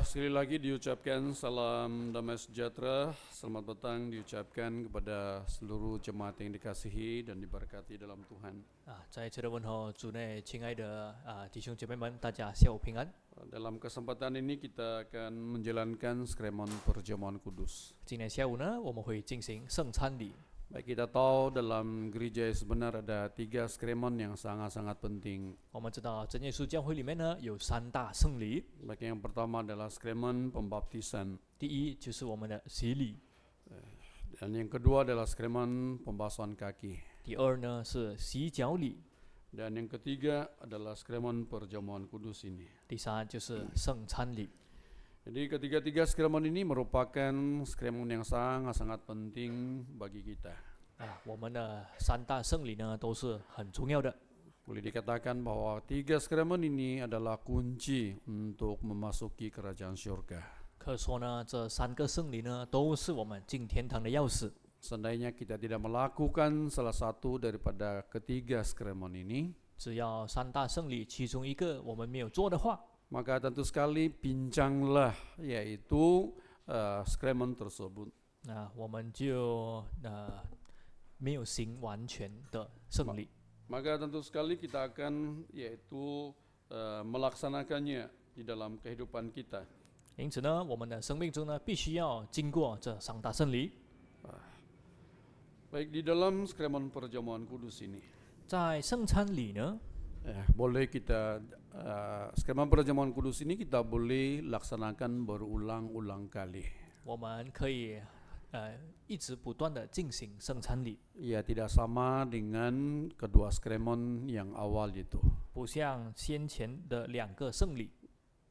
sekali lagi diucapkan salam damai sejahtera, selamat datang diucapkan kepada seluruh jemaat yang dikasihi dan diberkati dalam Tuhan. 在这里问候主内亲爱的弟兄姐妹们，大家下午平安。Dalam kesempatan ini kita akan menjalankan Skraman Perjamuan Kudus. 今天下午呢，我们会进行圣餐礼。 Baik, kita tahu dalam gereja yang sebenar ada 3 Skraman yang sangat-sangat penting. 我们知道真耶稣教会里面呢有3大圣礼， Baik, yang pertama adalah Skraman Pembaptisan, 第一就是我们的洗礼， dan yang kedua adalah Skraman Pembasuhan kaki, 第二呢是洗脚礼， dan yang ketiga adalah Skraman Perjamuan Kudus ini. 第三就是圣餐礼。 Jadi ketiga-tiga Skraman ini merupakan Skraman yang sangat-sangat penting bagi kita. 我们的3大圣礼呢都是很重要的。 Boleh dikatakan bahwa 3 Skraman ini adalah kunci untuk memasuki kerajaan surga. 可说呢，这3个圣礼呢都是我们进天堂的钥匙。 Seandainya kita tidak melakukan salah satu daripada ketiga Skraman ini, 只要3大圣礼其中一个我们没有做的话， maka tentu sekali pincanglah yaitu Skraman tersebut. 我们就没有行完全的圣礼。 Maka tentu sekali kita akan yaitu melaksanakannya di dalam kehidupan kita. 因此呢，我们的生命中呢，必须要经过这3大圣礼。 Baik, di dalam Skraman Perjamuan Kudus ini, 在圣餐礼呢， boleh kita Skraman Perjamuan Kudus ini kita boleh laksanakan berulang-ulang kali. 我们可以一直不断的进行圣餐礼， Ya, tidak sama dengan kedua Skraman yang awal itu. 不像先前的2个圣礼。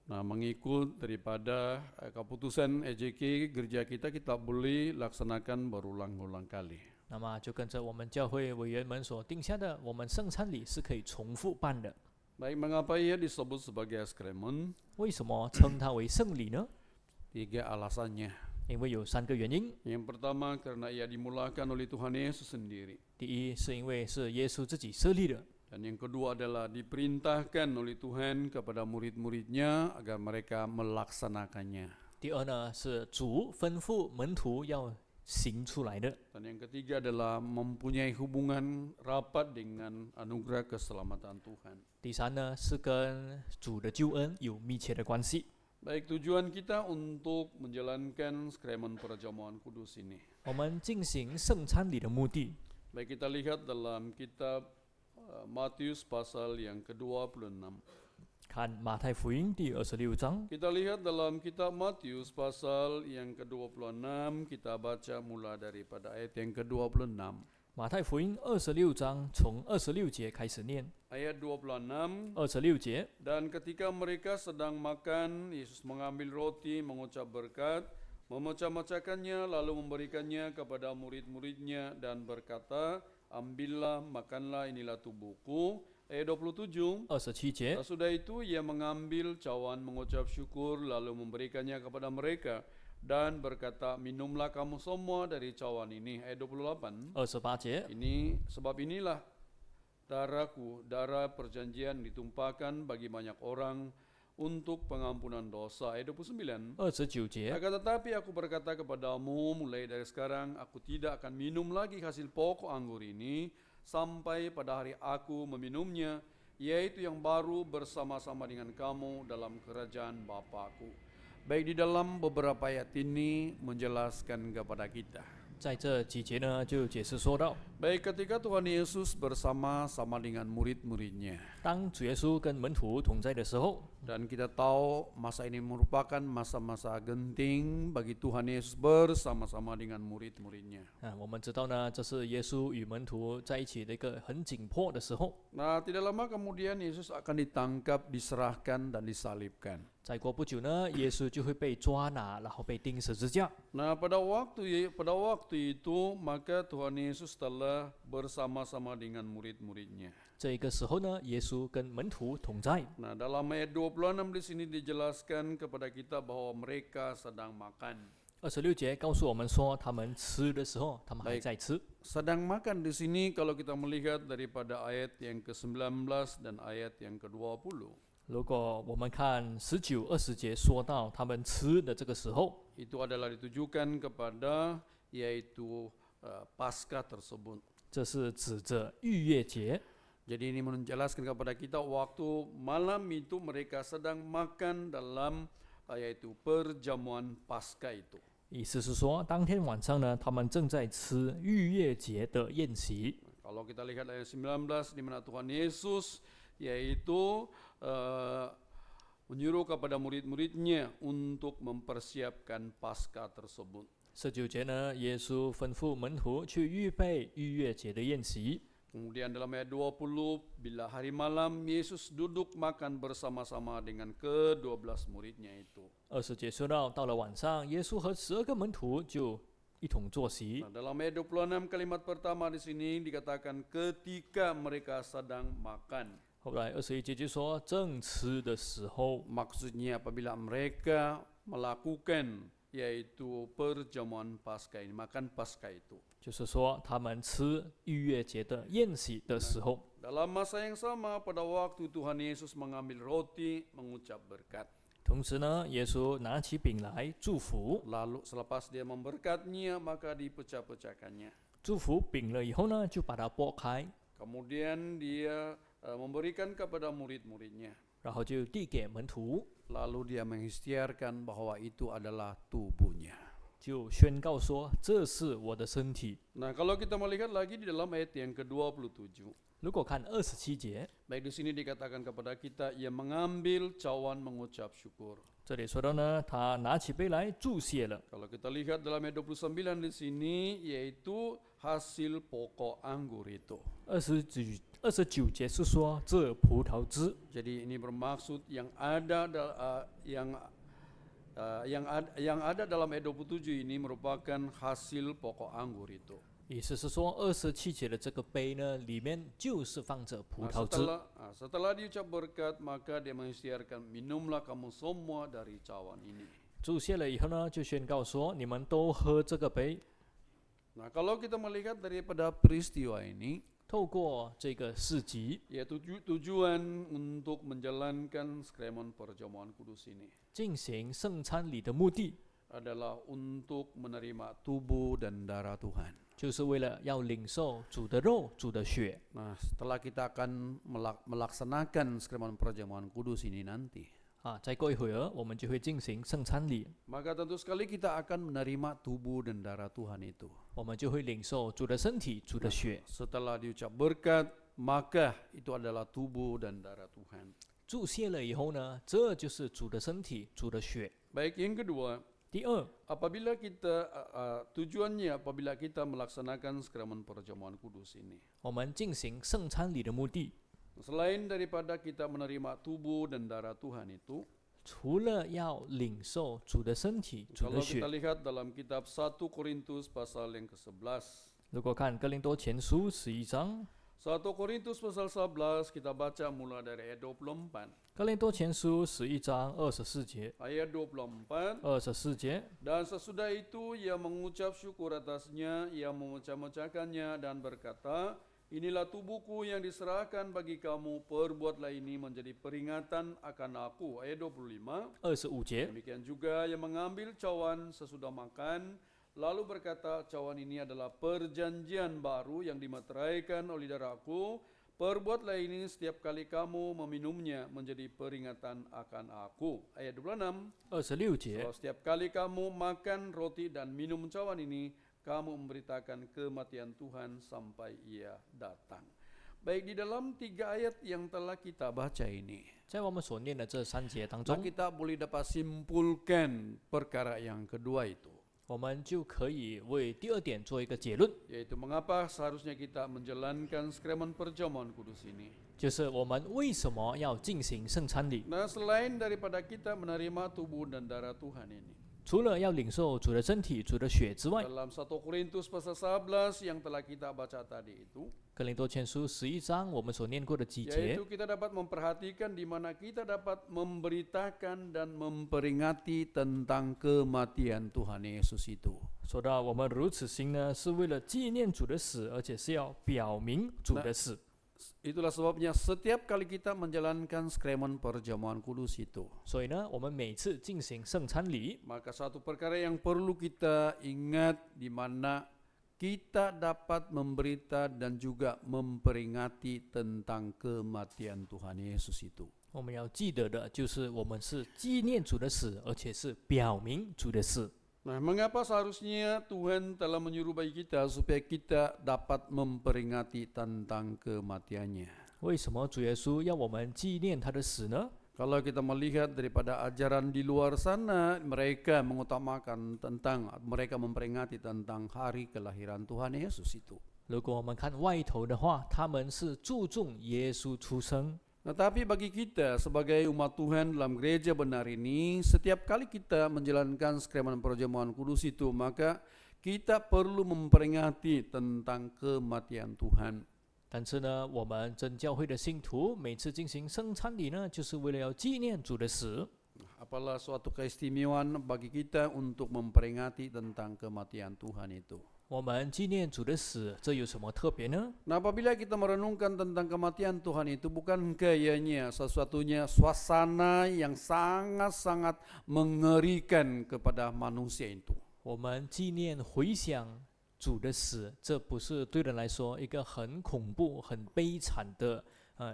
Nah, mengikut daripada keputusan EJK gereja kita boleh laksanakan berulang-ulang kali. 那么就跟着我们教会委员们所定下的，我们圣餐礼是可以重复办的。 Baik, mengapa ia disebut sebagai Skraman? 为什么称它为圣礼呢？ 3 alasannya. 因为有3个原因。 Yang pertama, karena ia dimulakan oleh Tuhan Yesus sendiri. 第一，是因为是耶稣自己设立的； Dan yang kedua adalah diperintahkan oleh Tuhan kepada murid-muridnya agar mereka melaksanakannya. 第二呢，是主吩咐门徒要行出来的； Dan yang ketiga adalah mempunyai hubungan rapat dengan anugerah keselamatan Tuhan. 第三呢，是跟主的救恩有密切的关系。 Baik, tujuan kita untuk menjalankan Skraman Perjamuan Kudus ini. 我们进行圣餐礼的目的， Baik, kita lihat dalam kitab Matius pasal yang ke-26. 看马太福音第26章。 Kita lihat dalam kitab Matius pasal yang ke-26, kita baca mulai daripada ayat yang ke-26. 马太福音26章从26节开始念。 Ayat 26, 26节， dan ketika mereka sedang makan, Yesus mengambil roti, mengucap berkat, memecah-mecahkannya, lalu memberikannya kepada murid-muridnya dan berkata, ambillah, makanlah, inilah tubuhku. Ayat 27, 27节， Sesudah itu ia mengambil cawan, mengucap syukur, lalu memberikannya kepada mereka dan berkata, minumlah kamu semua dari cawan ini. Ayat 28, 28节， ini sebab inilah darahku, darah perjanjian ditumpahkan bagi banyak orang untuk pengampunan dosa. Ayat 29, 29节， akan tetapi aku berkata kepadamu, mulai dari sekarang aku tidak akan minum lagi hasil pokok anggur ini sampai pada hari aku meminumnya, yaitu yang baru bersama-sama dengan kamu dalam kerajaan Bapa-Ku. Baik, di dalam beberapa ayat ini menjelaskan kepada kita. 在这几节呢，就解释说到， Baik, ketika Tuhan Yesus bersama-sama dengan murid-muridnya, 当主耶稣跟门徒同在的时候， dan kita tahu masa ini merupakan masa-masa genting bagi Tuhan Yesus bersama-sama dengan murid-muridnya. 我们知道呢，这是耶稣与门徒在一起的一个很紧迫的时候。 Nah, tidak lama kemudian Yesus akan ditangkap, diserahkan, dan disalibkan. 再过不久呢，耶稣就会被抓拿，然后被钉十字架。 Nah, pada waktu itu maka Tuhan Yesus telah bersama-sama dengan murid-muridnya. 这一个时候呢，耶稣跟门徒同在。 Nah, dalam ayat 26 di sini dijelaskan kepada kita bahwa mereka sedang makan. 26节告诉我们说，他们吃的时候，他们还在吃。 Sedang makan di sini kalau kita melihat daripada ayat yang ke-19 dan ayat yang ke-20. 如果我们看19、20节说到他们吃的这个时候， itu adalah ditujukan kepada yaitu Paskah tersebut. 这是指着逾越节。 Jadi ini menjelaskan kepada kita waktu malam itu mereka sedang makan dalam yaitu perjamuan Paskah itu. 意思是说，当天晚上呢，他们正在吃逾越节的宴席。 Kalau kita lihat ayat 19 di mana Tuhan Yesus yaitu menyuruh kepada murid-muridnya untuk mempersiapkan Paskah tersebut. 19节呢，耶稣吩咐门徒去预备逾越节的宴席。 Kemudian dalam ayat 20, bila hari malam Yesus duduk makan bersama-sama dengan ke-12 muridnya itu. 20节说到了晚上，耶稣和12个门徒就一同坐席。 Nah, dalam ayat 26 kalimat pertama di sini dikatakan ketika mereka sedang makan. 后来21节就说正吃的时候， Maksudnya apabila mereka melakukan yaitu perjamuan Paskah ini, makan Paskah itu. 就是说他们吃逾越节的宴席的时候。 Dalam masa yang sama pada waktu Tuhan Yesus mengambil roti mengucap berkat. 同时呢，耶稣拿起饼来祝福， Lalu selepas dia memberkatnya maka dipecah-pecahkannya. 祝福饼了以后呢，就把它剥开， Kemudian dia memberikan kepada murid-muridnya. 然后就递给门徒， Lalu dia mengikhtiarkan bahwa itu adalah tubuhnya. 就宣告说：“这是我的身体。 Nah, kalau kita melihat lagi di dalam ayat yang ke-27, ”如果看27节， baik di sini dikatakan kepada kita ia mengambil cawan mengucap syukur. 这里说到呢，他拿起杯来注谢了。 Kalau kita lihat dalam ayat 29 di sini yaitu hasil pokok anggur itu. 29节是说这葡萄汁， Jadi ini bermaksud yang ada yang ada dalam ayat 27 ini merupakan hasil pokok anggur itu. 意思是说27节的这个杯呢，里面就是放着葡 Nah, 萄汁。 setelah diucap berkat maka dia mengikhtiarkan minumlah kamu semua dari cawan ini. 注谢了以后呢，就宣告说：“你们都喝这个杯。” Nah, kalau kita melihat daripada peristiwa ini, 透过这个事迹， yaitu tujuan untuk menjalankan sakramen perjamuan kudus ini 进行圣餐礼的目的， adalah untuk menerima tubuh dan darah Tuhan. 就是为了要领受主的肉、主的血。 Nah, setelah kita akan melaksanakan sakramen perjamuan kudus ini nanti, 再过一会儿，我们就会进行圣餐礼， maka tentu sekali kita akan menerima tubuh dan darah Tuhan itu. 我们就会领受主的身体、主的血。 Setelah diucap berkat, maka itu adalah tubuh dan darah Tuhan. 注谢了以后呢，这就是主的身体、主的血。 Baik, yang kedua, 第二， apabila kita tujuannya apabila kita melaksanakan sakramen perjamuan kudus ini, 我们进行圣餐礼的目的， selain daripada kita menerima tubuh dan darah Tuhan itu, 除了要领受主的身体、主 kalau 的血 kita，lihat dalam kitab 1 Korintus pasal yang ke-11, 如果看哥林多前书11章， 1 Korintus pasal 11 kita baca mulai dari ayat 24. 哥林多前书11章24节， Ayat 24, 24节， dan sesudah itu ia mengucap syukur atasnya, ia memecah-mecahkannya dan berkata, inilah tubuhku yang diserahkan bagi kamu, perbuatlah ini menjadi peringatan akan aku. Ayat 25, 25节， demikian juga ia mengambil cawan sesudah makan, lalu berkata, cawan ini adalah perjanjian baru yang dimeteraikan oleh darahku. Perbuatlah ini setiap kali kamu meminumnya menjadi peringatan akan aku. Ayat 26, 26节， kalau setiap kali kamu makan roti dan minum cawan ini, kamu memberitakan kematian Tuhan sampai ia datang. Baik, di dalam 3 ayat yang telah kita baca ini, 在我们所念的这3节当 nah 中， kita boleh dapat simpulkan perkara yang kedua itu, 我们就可以为第二点做一个结论， yaitu mengapa seharusnya kita menjalankan sakramen perjamuan kudus ini. 就是我们为什么要进行圣餐礼？ Nah, selain daripada kita menerima tubuh dan darah Tuhan ini, 除了要领受主的身体、主的血之外， dalam 1 Korintus pasal 11 yang telah kita baca tadi itu, 哥林多前书11章我们所念过的几节 yaitu，kita dapat memperhatikan di mana kita dapat memberitakan dan memperingati tentang kematian Tuhan Yesus itu. 说到我们如此行呢，是为了纪念主的死，而且是要表明主的死。Itulah sebabnya setiap kali kita menjalankan sakramen perjamuan kudus itu, 所以呢，我们每次进行圣餐礼， maka satu perkara yang perlu kita ingat di mana kita dapat memberita dan juga memperingati tentang kematian Tuhan Yesus itu. 我们要记得的就是我们是纪念主的死，而且是表明主的死。 Nah, mengapa seharusnya Tuhan telah menyuruh bagi kita supaya kita dapat memperingati tentang kematiannya? 为什么主耶稣要我们纪念他的死呢？ Kalau kita melihat daripada ajaran di luar sana, mereka mengutamakan tentang, mereka memperingati tentang hari kelahiran Tuhan Yesus itu. 如果我们看外头的话，他们是注重耶稣出生。 Nah, tapi bagi kita sebagai umat Tuhan dalam gereja benar ini, setiap kali kita menjalankan sakramen perjamuan kudus itu, maka kita perlu memperingati tentang kematian Tuhan. 但是呢，我们真教会的信徒每次进行圣餐礼呢，就是为了要纪念主的死。 Apalah suatu keistimewaan bagi kita untuk memperingati tentang kematian Tuhan itu. 我们纪念主的死，这有什么特别呢？ Nah, apabila kita merenungkan tentang kematian Tuhan itu, bukan kayaknya sesuatunya suasana yang sangat-sangat mengerikan kepada manusia itu. 我们纪念回想主的死，这不是对人来说一个很恐怖、很悲惨的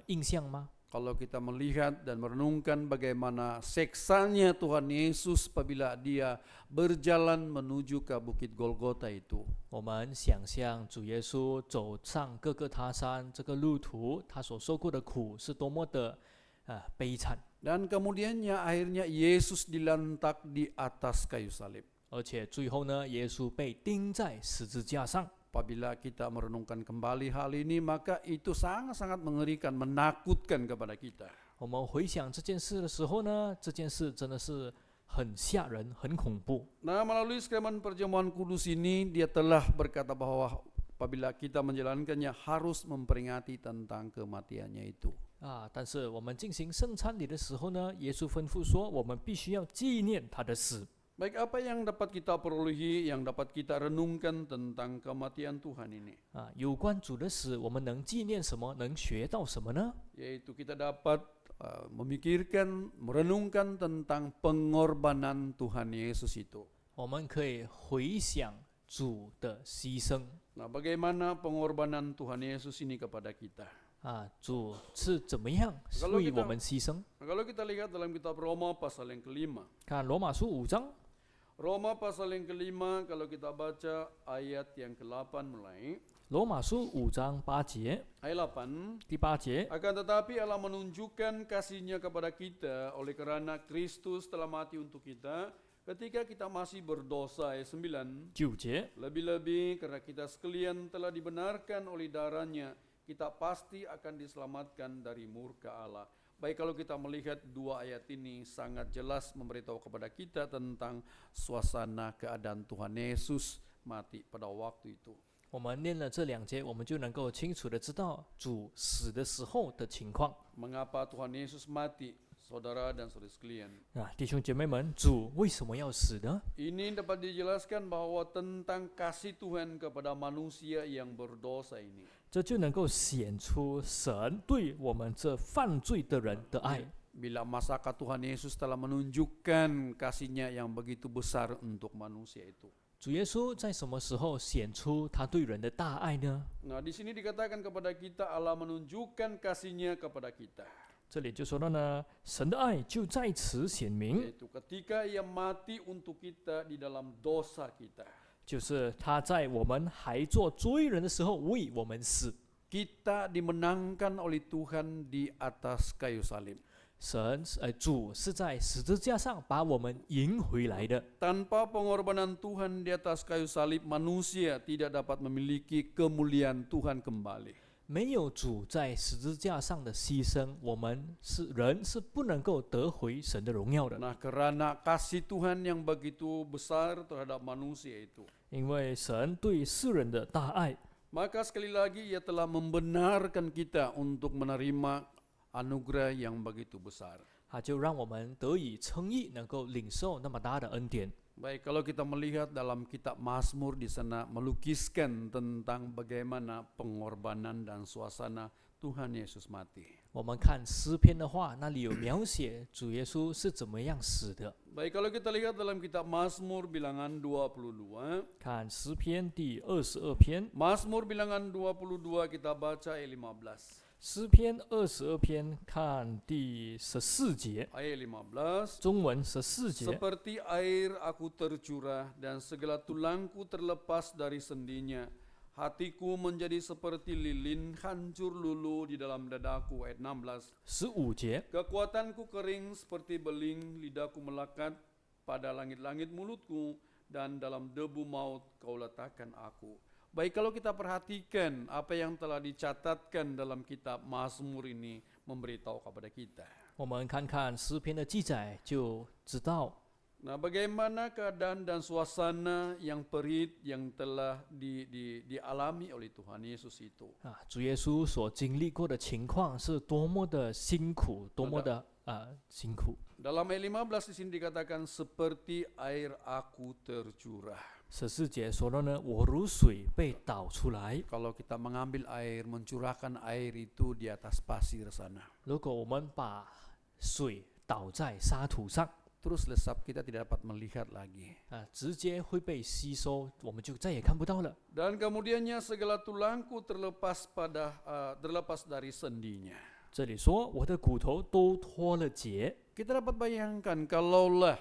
印象吗？ Kalau kita melihat dan merenungkan bagaimana seksanya Tuhan Yesus apabila dia berjalan menuju ke Bukit Golgota itu. 我们想象主耶稣走上各个他山这个路途，他所受过的苦是多么的悲惨。 Dan kemudiannya akhirnya Yesus dilantak di atas kayu salib. 而且最后呢，耶稣被钉在十字架上。 Apabila kita merenungkan kembali hal ini, maka itu sangat-sangat mengerikan, menakutkan kepada kita. 我们回想这件事的时候呢，这件事真的是很吓人、很恐怖。 Nah, melalui sakramen perjamuan kudus ini, dia telah berkata bahwa apabila kita menjalankannya harus memperingati tentang kematiannya itu. 但是我们进行圣餐礼的时候呢，耶稣吩咐说，我们必须要纪念他的死。 Baik, apa yang dapat kita perolehi, yang dapat kita renungkan tentang kematian Tuhan ini? 有关主的死，我们能纪念什么？能学到什么呢？ Yaitu kita dapat memikirkan, merenungkan tentang pengorbanan Tuhan Yesus itu. 我们可以回想主的牺牲。 Nah, bagaimana pengorbanan Tuhan Yesus ini kepada kita? 主是怎么样为我们牺牲？ Kalau kita lihat dalam kitab Roma pasal yang kelima. 看罗马书5章。 Roma pasal yang kelima, kalau kita baca ayat yang ke-8 mulai. 罗马书5章8节， Ayat 8. 第8节， Akan tetapi Allah menunjukkan kasih-Nya kepada kita oleh karena Kristus telah mati untuk kita ketika kita masih berdosa. Ayat 9. 9节， Lebih-lebih karena kita sekalian telah dibenarkan oleh darah-Nya, kita pasti akan diselamatkan dari murka Allah. Baik, kalau kita melihat dua ayat ini sangat jelas memberitahu kepada kita tentang suasana keadaan Tuhan Yesus mati pada waktu itu. 我们念了这2节，我们就能够清楚的知道主死的时候的情况。 Mengapa Tuhan Yesus mati, saudara dan saudari sekalian? 弟兄姐妹们，主为什么要死呢？ Ini dapat dijelaskan bahwa tentang kasih Tuhan kepada manusia yang berdosa ini. 这就能够显出神对我们这犯罪的人的爱。 Bila masakah Tuhan Yesus telah menunjukkan kasih-Nya yang begitu besar untuk manusia itu. 主耶稣在什么时候显出他对人的大爱呢？ Nah, di sini dikatakan kepada kita Allah menunjukkan kasih-Nya kepada kita. 这里就说到呢，神的爱就在此显明， Yaitu ketika Ia mati untuk kita di dalam dosa kita. 就是他在我们还做罪人的时候为我们死。 Kita dimenangkan oleh Tuhan di atas kayu salib. 主是在十字架上把我们赢回来的。 Tanpa pengorbanan Tuhan di atas kayu salib, manusia tidak dapat memiliki kemuliaan Tuhan kembali. 没有主在十字架上的牺牲，我们人是不能够得回神的荣耀的。 Nah, karena kasih Tuhan yang begitu besar terhadap manusia itu, 因为神对世人的大爱， maka sekali lagi Ia telah membenarkan kita untuk menerima anugerah yang begitu besar. 他就让我们得以称义，能够领受那么大的恩典。 Baik, kalau kita melihat dalam kitab Mazmur di sana melukiskan tentang bagaimana pengorbanan dan suasana Tuhan Yesus mati. 我们看诗篇的话，那里有描写主耶稣是怎么样死的。 Baik, kalau kita lihat dalam kitab Mazmur bilangan 22, 看诗篇第22篇， Mazmur bilangan 22 kita baca ayat 15. 诗篇22篇看第14节， Ayat 15. 中文14节。 Seperti air aku tercurah dan segala tulangku terlepas dari sendinya. Hatiku menjadi seperti lilin hancur lulu di dalam dadaku. Ayat 16. 15节， Kekuatanku kering seperti beling, lidahku melekat pada langit-langit mulutku, dan dalam debu maut kau letakkan aku. Baik, kalau kita perhatikan apa yang telah dicatatkan dalam kitab Mazmur ini memberitahu kepada kita. 我们看看诗篇的记载，就知道 Nah, bagaimana keadaan dan suasana yang perih yang telah dialami oleh Tuhan Yesus itu. 啊，主耶稣所经历过的情况是多么的辛苦，多么的辛苦。 Dalam ayat 15 di sini dikatakan seperti air aku tercurah. 14节说了呢，我如水被倒出来。 Kalau kita mengambil air, mencurahkan air itu di atas pasir sana. 如果我们把水倒在沙土上， Terus lesap kita tidak dapat melihat lagi. 直接会被吸收，我们就再也看不到了。 Dan kemudiannya segala tulangku terlepas dari sendinya. 这里说我的骨头都脱了节， Kita dapat bayangkan kalaulah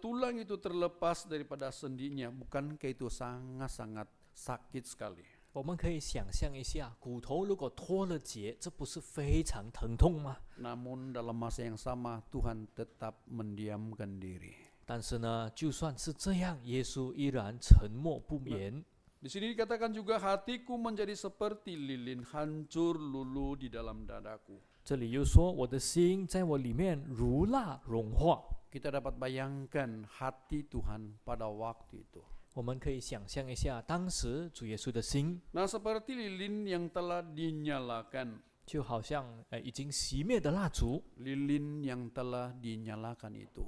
tulang itu terlepas daripada sendinya, bukankah itu sangat-sangat sakit sekali. 我们可以想象一下，骨头如果脱了节，这不是非常疼痛吗？ Namun dalam masa yang sama Tuhan tetap mendiamkan diri. 但是呢，就算是这样，耶稣依然沉默不言。 Di sini dikatakan juga hatiku menjadi seperti lilin hancur lulu di dalam dadaku. 这里又说，我的心在我里面如蜡融化。 Kita dapat bayangkan hati Tuhan pada waktu itu. 我们可以想象一下，当时主耶稣的心 Nah, seperti lilin yang telah dinyalakan. 就好像已经熄灭的蜡烛， Lilin yang telah dinyalakan itu.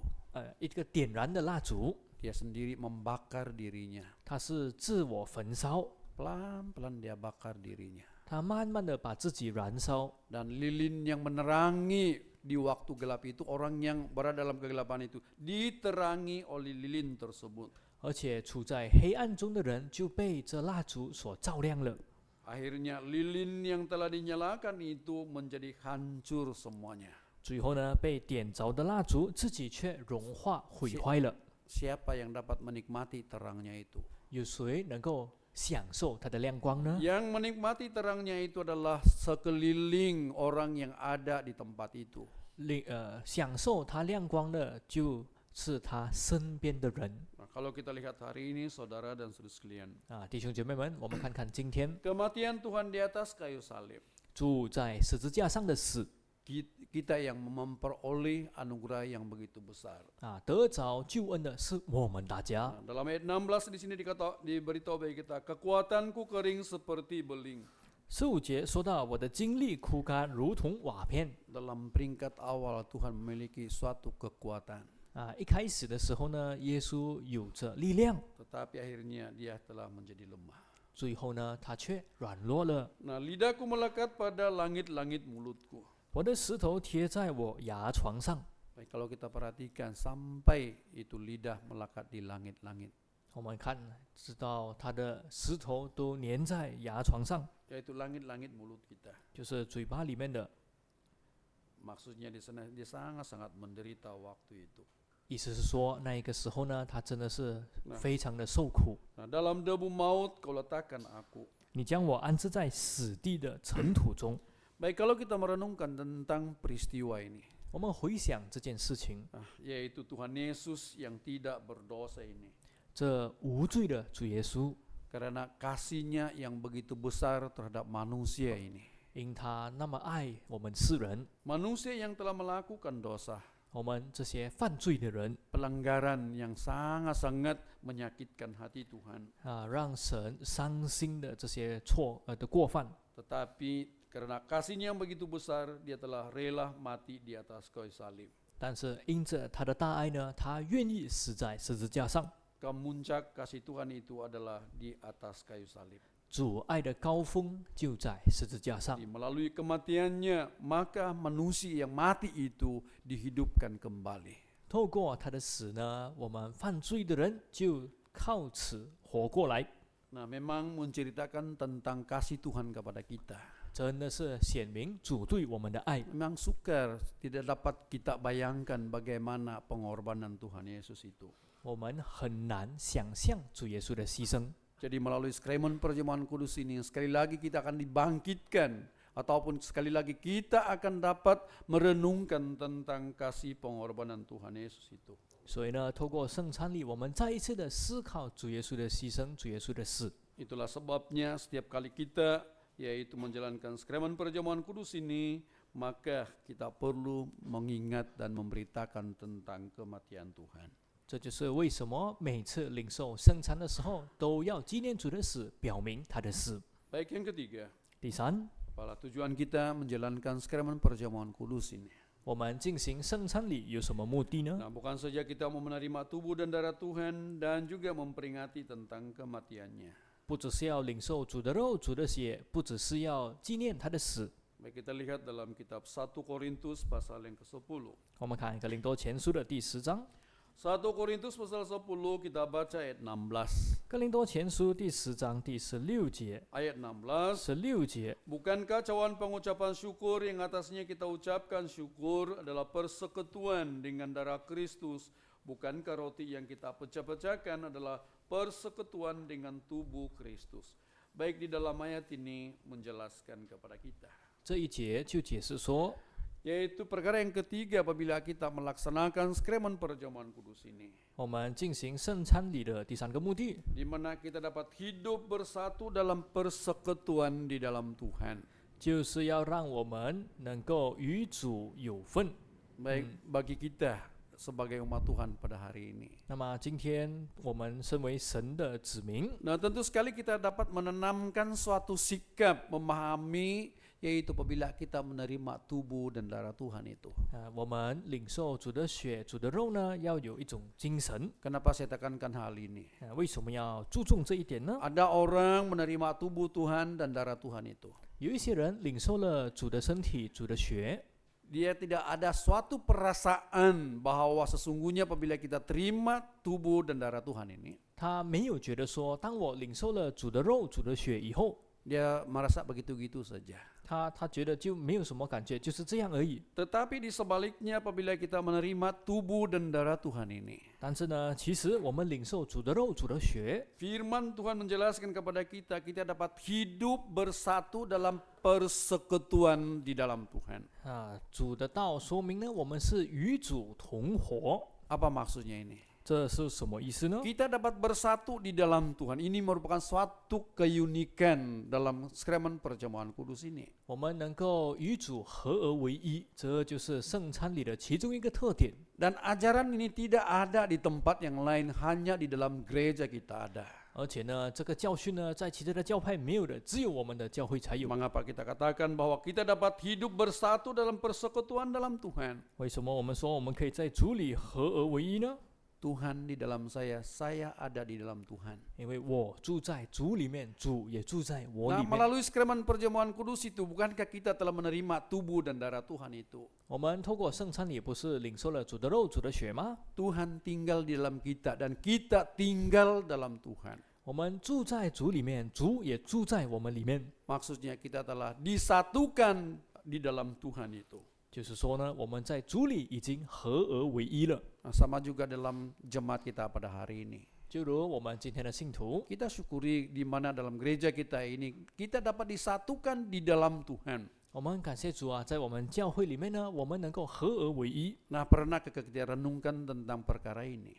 一个点燃的蜡烛， Dia sendiri membakar dirinya. 它是自我焚烧， Pelan-pelan dia bakar dirinya. 它慢慢的把自己燃烧。 Dan lilin yang menerangi di waktu gelap itu, orang yang berada dalam kegelapan itu diterangi oleh lilin tersebut. 而且处在黑暗中的人就被这蜡烛所照亮了。 Akhirnya lilin yang telah dinyalakan itu menjadi hancur semuanya. 最后呢，被点着的蜡烛自己却融化毁坏了。 Siapa yang dapat menikmati terangnya itu? 有谁能够享受它的亮光呢？ Yang menikmati terangnya itu adalah sekeliling orang yang ada di tempat itu. 享受它亮光的就是他身边的人。 Nah, kalau kita lihat hari ini, saudara dan saudara sekalian, 弟兄姐妹们，我们看看今天 kematian Tuhan di atas kayu salib, 主在十字架上的死 kita yang memperoleh anugerah yang begitu besar. 得着救恩的是我们大家。 Nah, dalam ayat 16 di sini diberitahu bagi kita, kekuatanku kering seperti beling. 15节说到我的精力枯干，如同瓦片。 Dalam peringkat awal Tuhan memiliki suatu kekuatan. 一开始的时候呢，耶稣有着力量， Tetapi akhirnya dia telah menjadi lemah. 最后呢，他却软弱了。 Nah, lidahku melekat pada langit-langit mulutku. 我的石头贴在我牙床上。 Baik, kalau kita perhatikan sampai itu lidah melekat di langit-langit. 我们看知道他的石头都粘在牙床上， Yaitu langit-langit mulut kita. 就是嘴巴里面的。 Maksudnya di sana dia sangat-sangat menderita waktu itu. 意思是说，那一个时候呢，他真的是非常的受苦。 Nah, dalam debu maut kau letakkan aku. 你将我安置在死地的尘土中。 Baik, kalau kita merenungkan tentang peristiwa ini, 我们回想这件事情， yaitu Tuhan Yesus yang tidak berdosa ini. 这无罪的主耶稣， Karena kasih-Nya yang begitu besar terhadap manusia ini. 因他那么爱我们世人， Manusia yang telah melakukan dosa, 我们这些犯罪的人 pelanggaran yang sangat-sangat menyakitkan hati Tuhan. 让神伤心的这些的过犯。 Tetapi karena kasih-Nya yang begitu besar, dia telah rela mati di atas kayu salib. 但是因着他的大爱呢，他愿意死在十字架上。 Kemuncak kasih Tuhan itu adalah di atas kayu salib. 主爱的高峰就在十字架上。 Melalui kematiannya, maka manusia yang mati itu dihidupkan kembali. 透过他的死呢，我们犯罪的人就靠此活过来。 Nah, memang menceritakan tentang kasih Tuhan kepada kita. 真的是显明主对我们的爱。 Memang sukar, tidak dapat kita bayangkan bagaimana pengorbanan Tuhan Yesus itu. 我们很难想象主耶稣的牺牲。 Jadi melalui Sakramen Perjamuan Kudus ini, sekali lagi kita akan dibangkitkan, ataupun sekali lagi kita akan dapat merenungkan tentang kasih pengorbanan Tuhan Yesus itu. 所以呢，透过圣餐礼，我们再一次的思考主耶稣的牺牲，主耶稣的死。 Itulah sebabnya setiap kali kita yaitu menjalankan Sakramen Perjamuan Kudus ini, maka kita perlu mengingat dan memberitakan tentang kematian Tuhan. 这就是为什么每次领受圣餐的时候，都要纪念主的死，表明他的死。 Baik, yang ketiga, 第三， kepala tujuan kita menjalankan Sakramen Perjamuan Kudus ini. 我们进行圣餐礼有什么目的呢？ Nah, bukan saja kita mau menerima tubuh dan darah Tuhan dan juga memperingati tentang kematiannya. 不只是要领受主的肉、主的血，不只是要纪念他的死。 Baik, kita lihat dalam kitab 1 Korintus pasal yang ke-10. 我们看《格林多前书》的第10章， 1 Korintus pasal 10 kita baca ayat 16. 《格林多前书》第10章第16节， Ayat 16. 16节， Bukankah cawan pengucapan syukur yang atasnya kita ucapkan syukur adalah persekutuan dengan darah Kristus? Bukankah roti yang kita pecah-pecahkan adalah persekutuan dengan tubuh Kristus? Baik, di dalam ayat ini menjelaskan kepada kita, 这一节就解释说， yaitu perkara yang ketiga apabila kita melaksanakan Sakramen Perjamuan Kudus ini, 我们进行圣餐礼的第三个目的， di mana kita dapat hidup bersatu dalam persekutuan di dalam Tuhan. 就是要让我们能够与主有份。 Baik, bagi kita sebagai umat Tuhan pada hari ini. 那么今天我们身为神的子民， Nah, tentu sekali kita dapat menanamkan suatu sikap memahami, yaitu apabila kita menerima tubuh dan darah Tuhan itu. 我们领受主的血、主的肉呢，要有一种精神。 Kenapa saya tekankan hal ini? 为什么要注重这一点呢？ Ada orang menerima tubuh Tuhan dan darah Tuhan itu. 有一些人领受了主的身体、主的血， Dia tidak ada suatu perasaan bahwa sesungguhnya apabila kita terima tubuh dan darah Tuhan ini, 他没有觉得说，当我领受了主的肉、主的血以后， dia merasa begitu-gitu saja. 他觉得就没有什么感觉，就是这样而已。 Tetapi di sebaliknya apabila kita menerima tubuh dan darah Tuhan ini, 但是呢，其实我们领受主的肉、主的血， Firman Tuhan menjelaskan kepada kita, kita dapat hidup bersatu dalam persekutuan di dalam Tuhan. 主的道说明呢，我们是与主同活。 Apa maksudnya ini? 这是什么意思呢？ Kita dapat bersatu di dalam Tuhan. Ini merupakan suatu keunikan dalam Sakramen Perjamuan Kudus ini. 我们能够与主合而为一，这就是圣餐礼的其中一个特点。 Dan ajaran ini tidak ada di tempat yang lain, hanya di dalam gereja kita ada. 而且呢，这个教训呢，在其他的教派没有的，只有我们的教会才有。 Mengapa kita katakan bahwa kita dapat hidup bersatu dalam persekutuan dalam Tuhan? 为什么我们说我们可以在主里合而为一呢？ Tuhan di dalam saya ada di dalam Tuhan. 因为我住在主里面，主也住在我 Nah, 里面。 melalui Sakramen Perjamuan Kudus itu, bukankah kita telah menerima tubuh dan darah Tuhan itu? 我们透过圣餐礼，不是领受了主的肉、主的血吗？ Tuhan tinggal di dalam kita dan kita tinggal dalam Tuhan. 我们住在主里面，主也住在我们里面。 Maksudnya kita telah disatukan di dalam Tuhan itu. 就是说呢，我们在主里已经合而为一了。 Nah, sama juga dalam jemaat kita pada hari ini. 就如我们今天的信徒， Kita syukuri di mana dalam gereja kita ini kita dapat disatukan di dalam Tuhan. 我们感谢主啊，在我们教会里面呢，我们能够合而为一 Nah, pernahkah kita renungkan tentang perkara ini?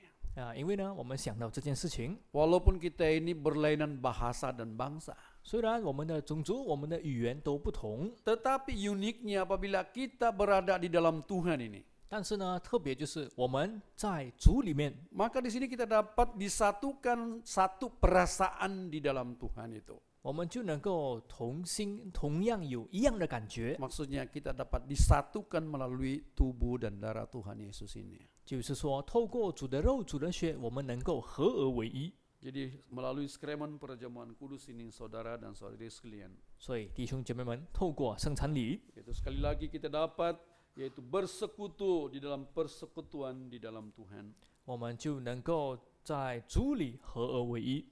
因为呢，我们想到这件事情， Walaupun kita ini berlainan bahasa dan bangsa, 虽然我们的种族、我们的语言都不同， tetapi uniknya apabila kita berada di dalam Tuhan ini, 但是呢，特别就是我们在主里面， maka di sini kita dapat disatukan satu perasaan di dalam Tuhan itu. 我们就能够同样有一样的感觉。 Maksudnya kita dapat disatukan melalui tubuh dan darah Tuhan Yesus ini. 就是说，透过主的肉、主的血，我们能够合而为一。Jadi melalui sakramen perjamuan kudus ini saudara dan saudari sekalian, 所以弟兄姐妹们，透过圣餐礼， itu sekali lagi kita dapat yaitu bersekutu di dalam persekutuan di dalam Tuhan. 我们就能够在主里合而为一。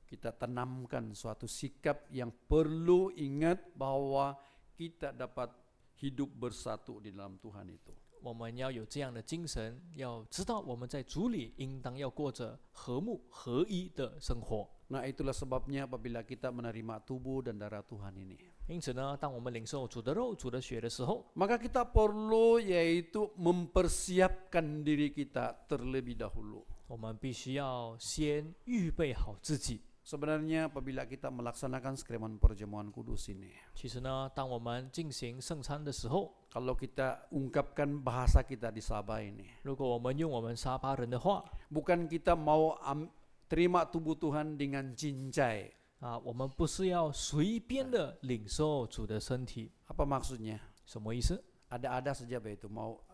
Kita tanamkan suatu sikap yang perlu ingat bahwa kita dapat hidup bersatu di dalam Tuhan itu. 我们要有这样的精神，要知道我们在主里应当要过着和睦合一的生活。 Nah, itulah sebabnya apabila kita menerima tubuh dan darah Tuhan ini, 因此呢，当我们领受主的肉、主的血的时候， maka kita perlu yaitu mempersiapkan diri kita terlebih dahulu. 我们必须要先预备好自己。 Sebenarnya apabila kita melaksanakan sakramen perjamuan kudus ini, 其实呢，当我们进行圣餐的时候， kalau kita ungkapkan bahasa kita di Sabah ini, 如果我们用我们沙巴人的话 bukan kita mau terima tubuh Tuhan dengan cincai. 我们不是要随便的领受主的身体， Apa maksudnya? 什么意思？ Ada-ada saja begitu, mau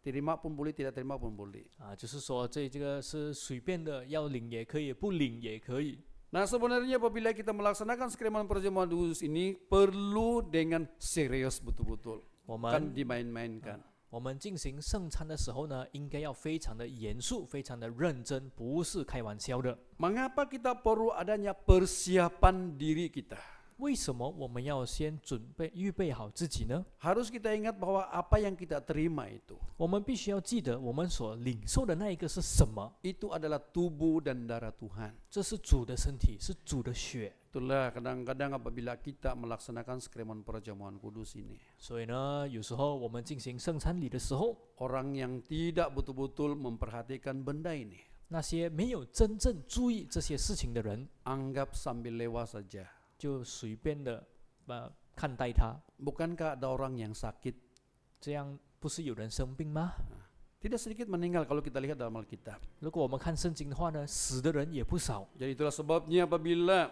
terima pun boleh, tidak terima pun boleh. 就是说这个是随便的，要领也可以，不领也可以。 Nah, sebenarnya apabila kita melaksanakan sakramen perjamuan kudus ini perlu dengan serius betul-betul, 我 bukan 们 dimain-mainkan. 我们进行圣餐的时候呢，应该要非常的严肃，非常的认真，不是开玩笑的。 Mengapa kita perlu adanya persiapan diri kita? 为什么我们要先准备、预备好自己呢？ Harus kita ingat bahwa apa yang kita terima itu, 我们必须要记得，我们所领受的那一个是什么？ itu adalah tubuh dan darah Tuhan. 这是主的身体，是主的血。 Itulah kadang-kadang apabila kita melaksanakan sakramen perjamuan kudus ini, 所以呢，有时候我们进行圣餐礼的时候， orang yang tidak betul-betul memperhatikan benda ini, 那些没有真正注意这些事情的人， anggap sambil lewat saja. 就随便的看待它。 Bukankah ada orang yang sakit? 这样不是有人生病吗？ Tidak sedikit meninggal kalau kita lihat dalam Alkitab. 如果我们看圣经的话呢，死的人也不少。 Jadi itulah sebabnya apabila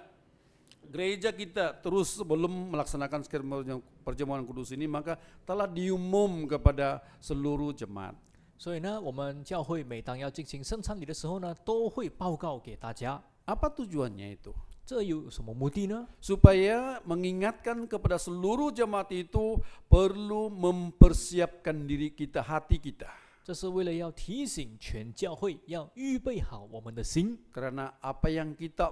gereja kita terus belum melaksanakan sakramen perjamuan kudus ini, maka telah diumum kepada seluruh jemaat. 所以呢，我们教会每当要进行圣餐礼的时候呢，都会报告给大家。 Apa tujuannya itu? 这有什么目的呢？ Supaya mengingatkan kepada seluruh jemaat itu perlu mempersiapkan diri kita, hati kita. 这是为了要提醒全教会要预备好我们的心， Karena apa yang kita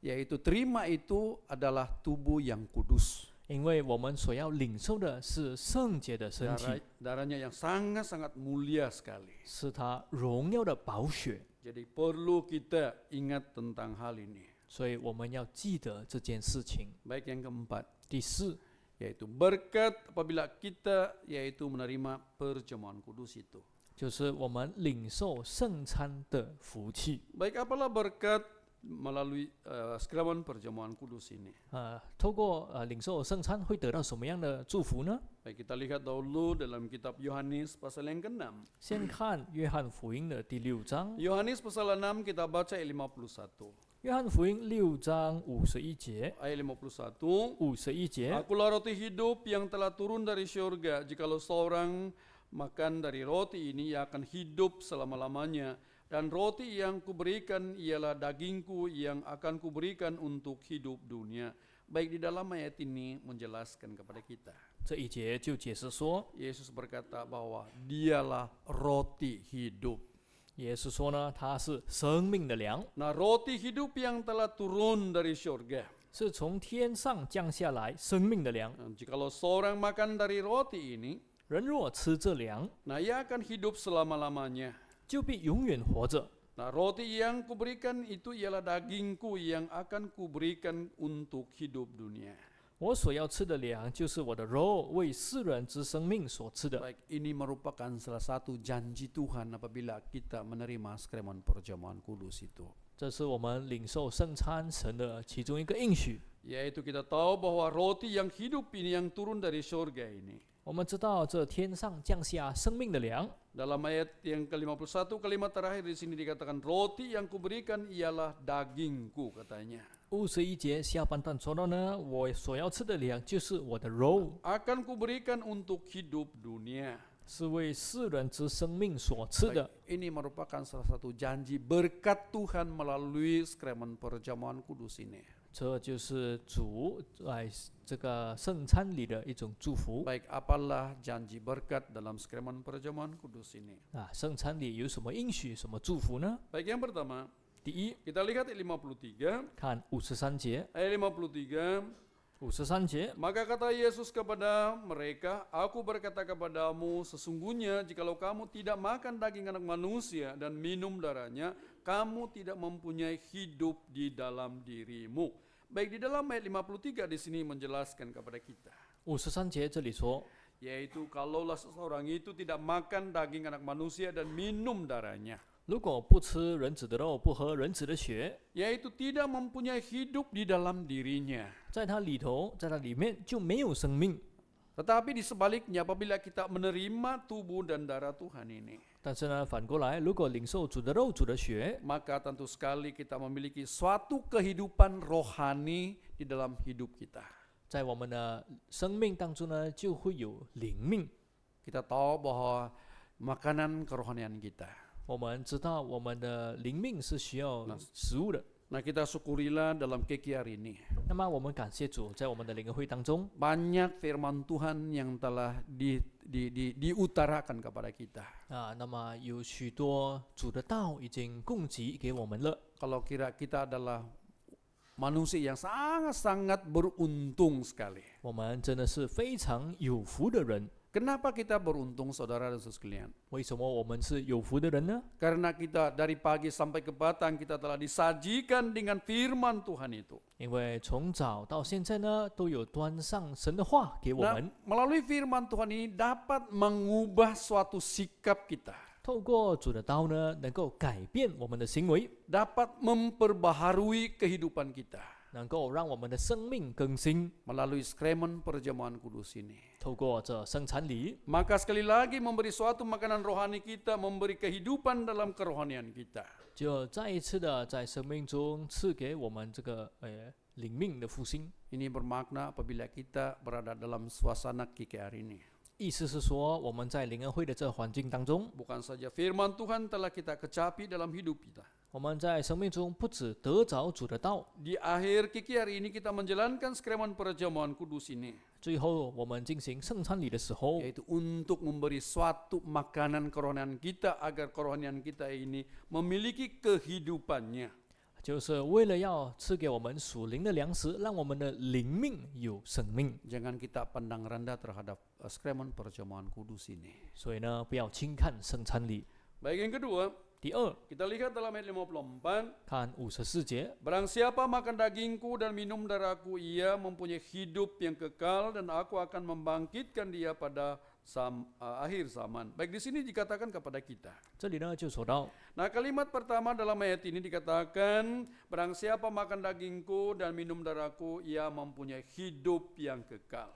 yaitu terima itu adalah tubuh yang kudus. 因为我们所要领受的是圣洁的身体， Darahnya yang sangat-sangat mulia sekali. 是他荣耀的宝血。 Jadi perlu kita ingat tentang hal ini. 所以我们要记得这件事情。 Baik, yang keempat, 第四， yaitu berkat apabila kita yaitu menerima perjamuan kudus itu. 就是我们领受圣餐的福气。 Baik, apalah berkat melalui sakramen perjamuan kudus ini? 透过领受圣餐会得到什么样的祝福呢？ Baik, kita lihat dahulu dalam kitab Yohanes pasal yang ke-6. 先看约翰福音的第6章， Yohanes pasal 6 kita baca ayat 51. 约翰福音6章51节， Ayat 51. 51节， Akulah roti hidup yang telah turun dari syurga. Jikalau seorang makan dari roti ini, ia akan hidup selama-lamanya. Dan roti yang kuberikan ialah dagingku yang akan kuberikan untuk hidup dunia. Baik, di dalam ayat ini menjelaskan kepada kita. 这一节就解释说， Yesus berkata bahwa dialah roti hidup. 耶稣说呢，他是生命的粮， Nah, roti hidup yang telah turun dari syurga. 是从天上降下来生命的粮。 Jikalau seorang makan dari roti ini, 人若吃这粮， nah ia akan hidup selama-lamanya. 就必永远活着。 Nah, roti yang kuberikan itu ialah dagingku yang akan kuberikan untuk hidup dunia. 我所要吃的粮，就是我的肉，为世人之生命所吃的。 Baik, ini merupakan salah satu janji Tuhan apabila kita menerima sakramen perjamuan kudus itu. 这是我们领受圣餐神的其中一个应许。 Yaitu kita tahu bahwa roti yang hidup ini yang turun dari surga ini. 我们知道这天上降下生命的粮， Dalam ayat yang ke-51 kalimat terakhir di sini dikatakan roti yang kuberikan ialah dagingku katanya. 51节下半段说到呢，我所要吃的粮就是我的肉， Akan kuberikan untuk hidup dunia. 是为世人之生命所赐 Baik, 的。 ini merupakan salah satu janji berkat Tuhan melalui sakramen perjamuan kudus ini. 这就是主在这个圣餐里的一种祝福 Baik, apalah janji berkat dalam sakramen perjamuan kudus ini? 啊！圣餐里有什么应许、什么祝福呢？ Baik, yang pertama, 第一， kita lihat ayat 53. 看53节， Ayat 53, 53节， maka kata Yesus kepada mereka, Aku berkata kepadamu, sesungguhnya jikalau kamu tidak makan daging anak manusia dan minum darahnya, kamu tidak mempunyai hidup di dalam dirimu. Baik, di dalam ayat 53 di sini menjelaskan kepada kita, 53节这里说， yaitu kalaulah seseorang itu tidak makan daging anak manusia dan minum darahnya, 如果不吃人子的肉，不喝人子的血， yaitu tidak mempunyai hidup di dalam dirinya. 在它里头，在它里面就没有生命。 Tetapi di sebaliknya apabila kita menerima tubuh dan darah Tuhan ini, 但是呢，反过来，如果领受主的肉、主的血， maka tentu sekali kita memiliki suatu kehidupan rohani di dalam hidup kita. 在我们的生命当中呢，就会有灵命。 Kita tahu bahwa makanan kerohanian kita. 我们知道我们的灵命是需要食物的。 Nah, kita syukurilah dalam KK hari ini. 那么我们感谢主，在我们的灵恩会当中， Banyak firman Tuhan yang telah diutarakan kepada kita. 啊，那么有许多主的道已经供给给我们了。 Kalau kira kita adalah manusia yang sangat-sangat beruntung sekali. 我们真的是非常有福的人。 Kenapa kita beruntung, saudara dan sekalian? 为什么我们是有福的人呢？ Karena kita dari pagi sampai ke petang kita telah disajikan dengan firman Tuhan itu. 因为从早到现在呢，都有端上神的话给我 Nah, 们， melalui firman Tuhan ini dapat mengubah suatu sikap kita, 透过主的道呢，能够改变我们的行为， dapat memperbaharui kehidupan kita 能够让我们的生命更新。 melalui sakramen perjamuan kudus ini. 透过这生产礼， Maka sekali lagi memberi suatu makanan rohani kita, memberi kehidupan dalam kerohanian kita. 就再一次的在生命中赐给我们这个灵命的复兴。 Ini bermakna apabila kita berada dalam suasana KK hari ini. 意思是说，我们在灵恩会的这环境当中， Bukan saja firman Tuhan telah kita kecapi dalam hidup kita. 我们在生命中不只得着主的道， Di akhir KK hari ini kita menjalankan sakramen perjamuan kudus ini, 最后我们进行圣餐礼的时候， yaitu untuk memberi suatu makanan kerohanian kita agar kerohanian kita ini memiliki kehidupannya. 就是为了要赐给我们属灵的粮食，让我们的灵命有生命。 Jangan kita pandang rendah terhadap sakramen perjamuan kudus ini. 所以呢，不要轻看圣餐礼。 Baik, yang kedua, 第二， kita lihat dalam ayat 54, 看54节， Barang siapa makan dagingku dan minum darahku, ia mempunyai hidup yang kekal dan aku akan membangkitkan dia pada akhir zaman. Baik, di sini dikatakan kepada kita. 这里呢就说到， Nah, kalimat pertama dalam ayat ini dikatakan, barang siapa makan dagingku dan minum darahku, ia mempunyai hidup yang kekal.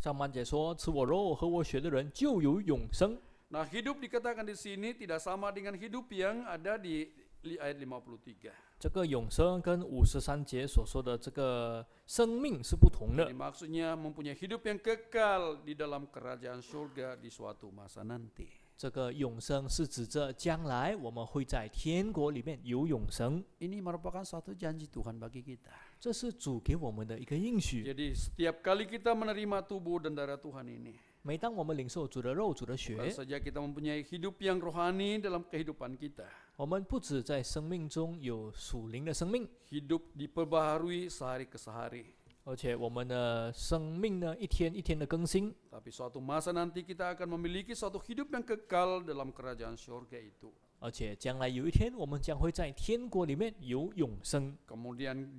上半节说，吃我肉、喝我血的人就有永生。 Nah, hidup dikatakan di sini tidak sama dengan hidup yang ada di ayat 53. 这个永生跟53节所说的这个生命是不同的 Jadi。maksudnya mempunyai hidup yang kekal di dalam kerajaan surga di suatu masa nanti. 这个永生是指着将来我们会在天国里面有永生， Ini merupakan suatu janji Tuhan bagi kita. 这是主给我们的一个应许。 Jadi setiap kali kita menerima tubuh dan darah Tuhan ini, 每当我们领受主的肉、主的 bukan 血， saja kita mempunyai hidup yang rohani dalam kehidupan kita. 我们不止在生命中有属灵的生命， Hidup diperbaharui sehari ke sehari. 而且我们的生命呢一天一天的更新。 Tapi suatu masa nanti kita akan memiliki suatu hidup yang kekal dalam kerajaan surga itu. 而且将来有一天，我们将会在天国里面有永生。 Kemudian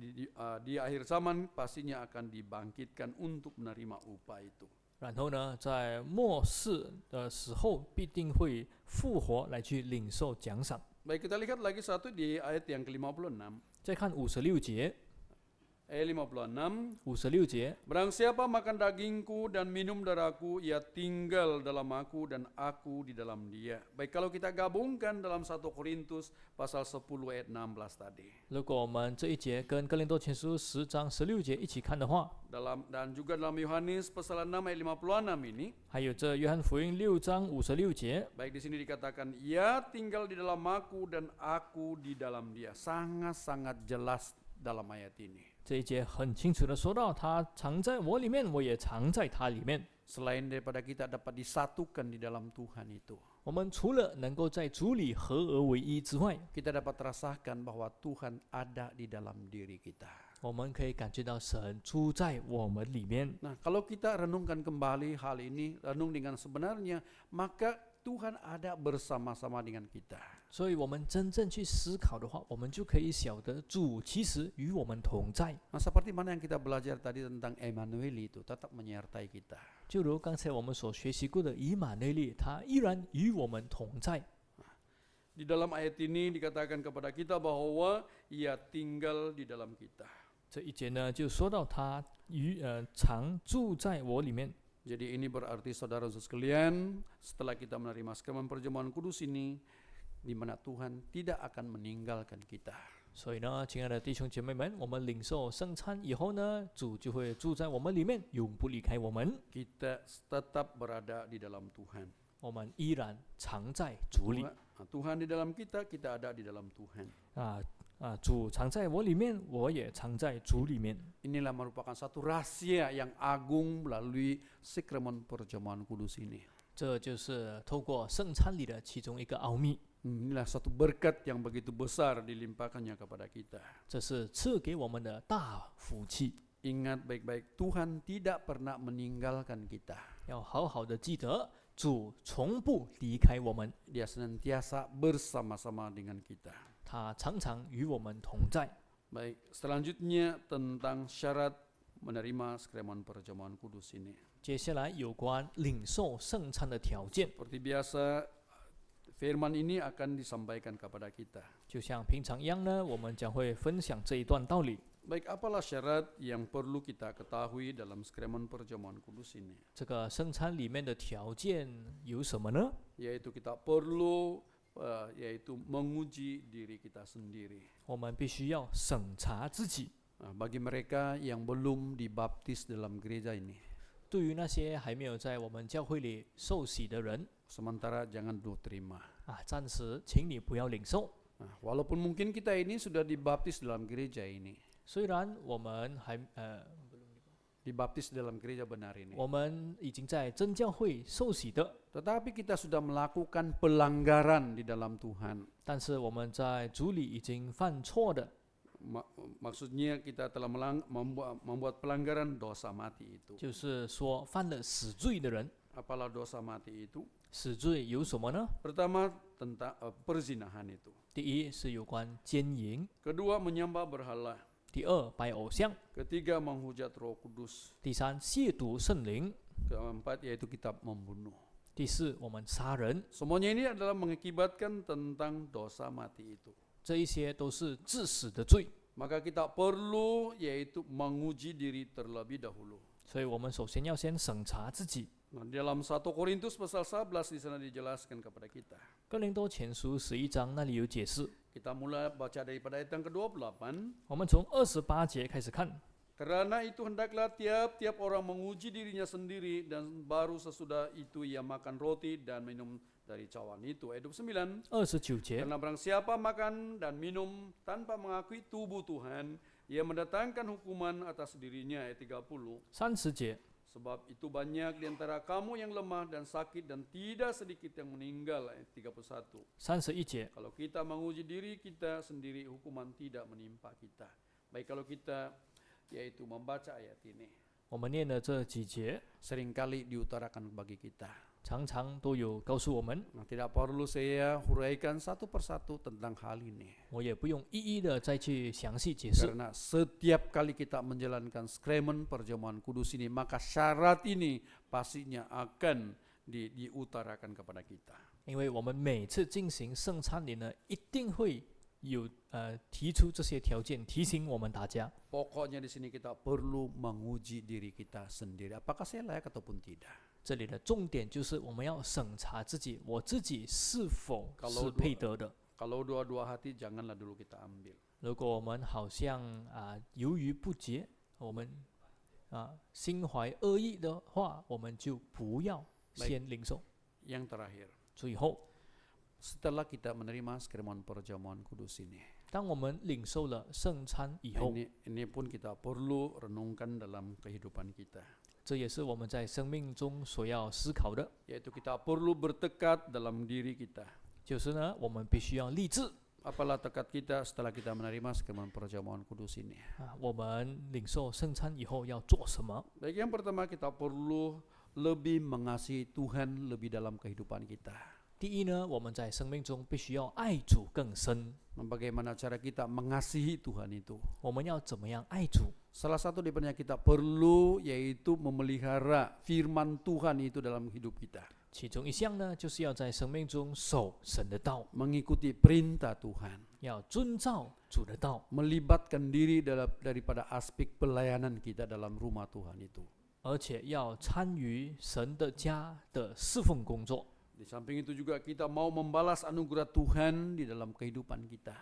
di akhir zaman pastinya akan dibangkitkan untuk menerima upah itu. 然后呢，在末世的时候，必定会复活来去领受奖赏。 Baik, kita lihat lagi satu di ayat yang ke-56. 再看56节， ayat 56. 56节， Barang siapa makan dagingku dan minum darahku, ia tinggal dalam aku dan aku di dalam dia. Baik, kalau kita gabungkan dalam 1 Korintus pasal 10 ayat 16 tadi. 如果我们这一节跟哥林多前书10章16节一起看的话， Dan juga dalam Yohanes pasal 6 ayat 56 ini, 还有这约翰福音6章56节， baik di sini dikatakan, ia tinggal di dalam aku dan aku di dalam dia. Sangat-sangat jelas dalam ayat ini. 这一节很清楚的说到，他藏在我里面，我也藏在他里面。 Selain daripada kita dapat disatukan di dalam Tuhan itu, 我们除了能够在主里合而为一之外， kita dapat rasakan bahwa Tuhan ada di dalam diri kita. 我们可以感觉到神住在我们里面。 Nah, kalau kita renungkan kembali hal ini, renung dengan sebenarnya, maka Tuhan ada bersama-sama dengan kita. 所以我们真正去思考的话，我们就可以晓得主其实与我们同在。 Nah, seperti mana yang kita belajar tadi tentang Emmanuel itu tetap menyertai kita. 就如刚才我们所学习过的以马内利，他依然与我们同在。 Di dalam ayat ini dikatakan kepada kita bahwa ia tinggal di dalam kita. 这一节呢，就说到他常住在我里面。 Jadi ini berarti saudara sekalian, setelah kita menerima sakramen perjamuan kudus ini, di mana Tuhan tidak akan meninggalkan kita. 所以呢，亲爱的弟兄姐妹们，我们领受圣餐以后呢，主就会住在我们里面，永不离开我们。 Kita tetap berada di dalam Tuhan. 我们依然藏在主里。 Tuhan di dalam kita, kita ada di dalam Tuhan. 主藏在我里面，我也藏在主里面。 Inilah merupakan satu rahasia yang agung melalui sakramen perjamuan kudus ini. 这就是透过圣餐里的其中一个奥秘。 Inilah satu berkat yang begitu besar dilimpahkannya kepada kita. 这是赐给我们的大福气。 Ingat baik-baik, Tuhan tidak pernah meninggalkan kita. 要好好的记得，主从不离开我们， Dia senantiasa bersama-sama dengan kita. 他常常与我们同在。 Baik, selanjutnya tentang syarat menerima sakramen perjamuan kudus ini. 接下来有关领受圣餐的条件， Seperti biasa, firman ini akan disampaikan kepada kita. 就像平常一样呢，我们将会分享这一段道理。 Baik, apalah syarat yang perlu kita ketahui dalam sakramen perjamuan kudus ini? 这个圣餐里面的条件有什么呢？ Yaitu kita perlu yaitu menguji diri kita sendiri. 我们必须要审查自己。 Bagi mereka yang belum dibaptis dalam gereja ini, 对于那些还没有在我们教会里受洗的人 sementara jangan dulu terima. 暂时请你不要领受。 Walaupun mungkin kita ini sudah dibaptis dalam gereja ini, 虽然我们还dibaptis dalam gereja benar ini, 我们已经在真教会受洗的， tetapi kita sudah melakukan pelanggaran di dalam Tuhan. 但是我们在主里已经犯错的， Maksudnya kita telah membuat pelanggaran dosa mati itu. 就是说犯了死罪的人。 Apalah dosa mati itu? 死罪有什么呢？ Pertama tentang perzinahan itu. 第一是有关奸淫， Kedua menyembah berhala. 第二拜偶像， Ketiga menghujat Roh Kudus. 第三亵渎圣灵， Keempat yaitu kita membunuh. 第四我们杀人， Semuanya ini adalah mengakibatkan tentang dosa mati itu. 这一些都是致死的罪。 Maka kita perlu yaitu menguji diri terlebih dahulu. 所以我们首先要先审查自己。 Nah, dalam 1 Korintus pasal 11 di sana dijelaskan kepada kita. 哥林多前书11章那里有解释， Kita mulai baca daripada ayat yang ke-28. 我们从28节开始看。 Karena itu hendaklah tiap-tiap orang menguji dirinya sendiri dan baru sesudah itu ia makan roti dan minum dari cawan itu. Ayat 29. 29节， Karena barang siapa makan dan minum tanpa mengakui tubuh Tuhan, ia mendatangkan hukuman atas dirinya. Ayat 30. 30节， Sebab itu banyak di antara kamu yang lemah dan sakit dan tidak sedikit yang meninggal. Ayat 31. 31节， Kalau kita menguji diri kita sendiri, hukuman tidak menimpa kita. Baik, kalau kita yaitu membaca ayat ini, 我们念的这几节， seringkali diutarakan bagi kita. 常常都有告诉我们， Nah, tidak perlu saya huraikan satu persatu tentang hal ini. 我也不用一一的再去详细解释。 Karena setiap kali kita menjalankan sakramen perjamuan kudus ini, maka syarat ini pastinya akan diutarakan kepada kita. 因为我们每次进行圣餐礼呢，一定会提出这些条件，提醒我们大家。 Pokoknya di sini kita perlu menguji diri kita sendiri. Apakah saya layak ataupun tidak? 这里的重点就是我们要审查自己，我自己是否 Kalau 是配得的。 Kalau dua-dua hati janganlah dulu kita ambil. 如果我们好像犹豫不决，我们心怀恶意的话，我们就不要先领受。 Yang terakhir, 最后， setelah kita menerima skirman perjamuan kudus ini, 当我们领受了圣餐以后， ini pun kita perlu renungkan dalam kehidupan kita. 这也是我们在生命中所要思考的， Yaitu kita perlu bertekad dalam diri kita. 就是呢，我们必须要立志 Apalah tekad kita setelah kita menerima skirman perjamuan kudus ini? 我们领受圣餐以后要做什么？ Baik, yang pertama kita perlu lebih mengasihi Tuhan lebih dalam kehidupan kita. 第一呢，我们在生命中必须要爱主更深。 Bagaimana cara kita mengasihi Tuhan itu? 我们要怎么样爱主？ Salah satu daripada kita perlu yaitu memelihara firman Tuhan itu dalam hidup kita. 其中一项呢，就是要在生命中守神的道， Mengikuti perintah Tuhan. 要遵照主的道， Melibatkan diri daripada aspek pelayanan kita dalam rumah Tuhan itu. 而且要参与神的家的侍奉工作。 Di samping itu juga kita mau membalas anugerah Tuhan di dalam kehidupan kita.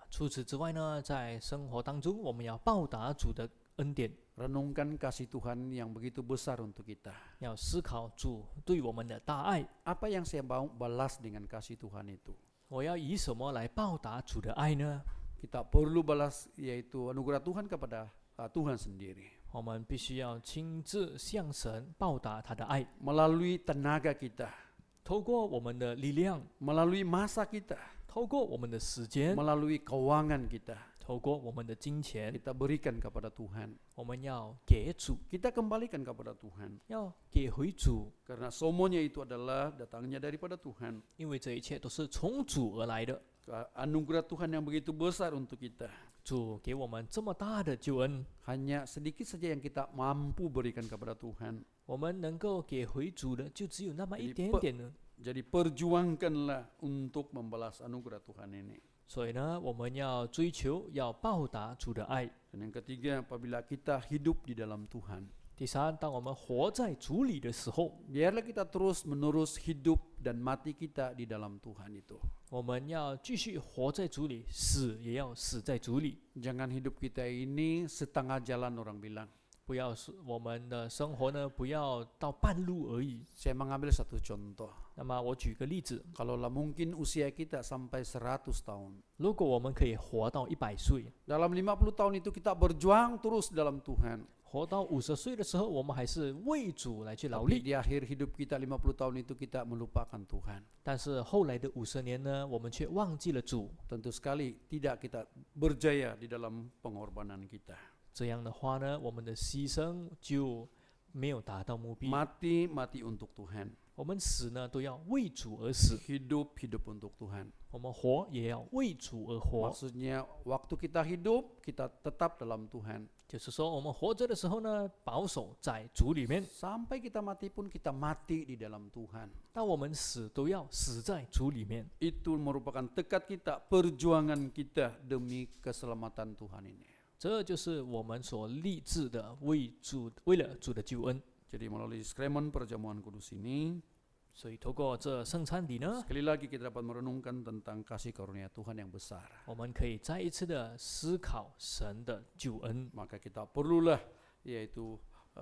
除此之外呢，在生活当中，我们要报答主的恩典， Renungkan kasih Tuhan yang begitu besar untuk kita. 要思考主对我们的大爱。 Apa yang saya mau balas dengan kasih Tuhan itu? 我要以什么来报答主的爱呢？ Kita perlu balas yaitu anugerah Tuhan kepada Tuhan sendiri. 我们必须要亲自向神报答他的爱， Melalui tenaga kita, 透过我们的力量， melalui masa kita, 透过我们的时间， melalui keuangan kita, 透过我们的金钱， kita berikan kepada Tuhan. 我们要给主， Kita kembalikan kepada Tuhan. 要给回主， Karena semuanya itu adalah datangnya daripada Tuhan. 因为这一切都是从主而来的。 Anugerah Tuhan yang begitu besar untuk kita. 主给我们这么大的救恩， Hanya sedikit saja yang kita mampu berikan kepada Tuhan. 我们能够给回主的就只有那么一 Jadi 点点呢。 Jadi perjuangkanlah untuk membalas anugerah Tuhan ini. 所以呢，我们要追求，要报答主的爱。 Dan yang ketiga, apabila kita hidup di dalam Tuhan, 第三，当我们活在主里的时候， biarlah kita terus menerus hidup dan mati kita di dalam Tuhan itu. 我们要继续活在主里，死也要死在主里。 Jangan hidup kita ini setengah jalan orang bilang. 不要是我们的生活呢，不要到半路而已。 Saya mengambil satu contoh. 那么我举个例子， Kalaulah mungkin usia kita sampai 100 tahun. 如果我们可以活到100岁， Dalam 50 tahun itu kita berjuang terus dalam Tuhan. 活到50岁的时候，我们还是为主来去劳 Tapi 力。 di akhir hidup kita 50 tahun itu kita melupakan Tuhan. 但是后来的50年呢，我们却忘记了主。 Tentu sekali tidak kita berjaya di dalam pengorbanan kita. 这样的话呢，我们的牺牲就没有达到目的。 Mati untuk Tuhan. 我们死呢，都要为主而死； Hidup untuk Tuhan. 我们活也要为主而活。 Maksudnya waktu kita hidup kita tetap dalam Tuhan. 就是说，我们活着的时候呢，保守在主里面； Sampai kita mati pun kita mati di dalam Tuhan. 当我们死，都要死在主里面。 Itu merupakan tekad kita, perjuangan kita demi keselamatan Tuhan ini. 这就是我们所立志的，为了主的救恩。 Jadi melalui sakramen perjamuan kudus ini, 所以透过这圣餐礼呢， sekali lagi kita dapat merenungkan tentang kasih karunia Tuhan yang besar. 我们可以再一次的思考神的救恩。 Maka kita perlulah yaitu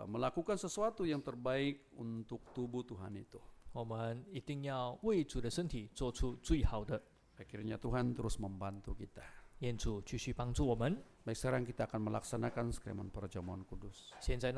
melakukan sesuatu yang terbaik untuk tubuh Tuhan itu. 我们一定要为主的身体做出最好的。 Akhirnya Tuhan terus membantu kita. 愿主继续帮助我们。 Baik, sekarang kita akan melaksanakan sakramen perjamuan kudus. 现在呢，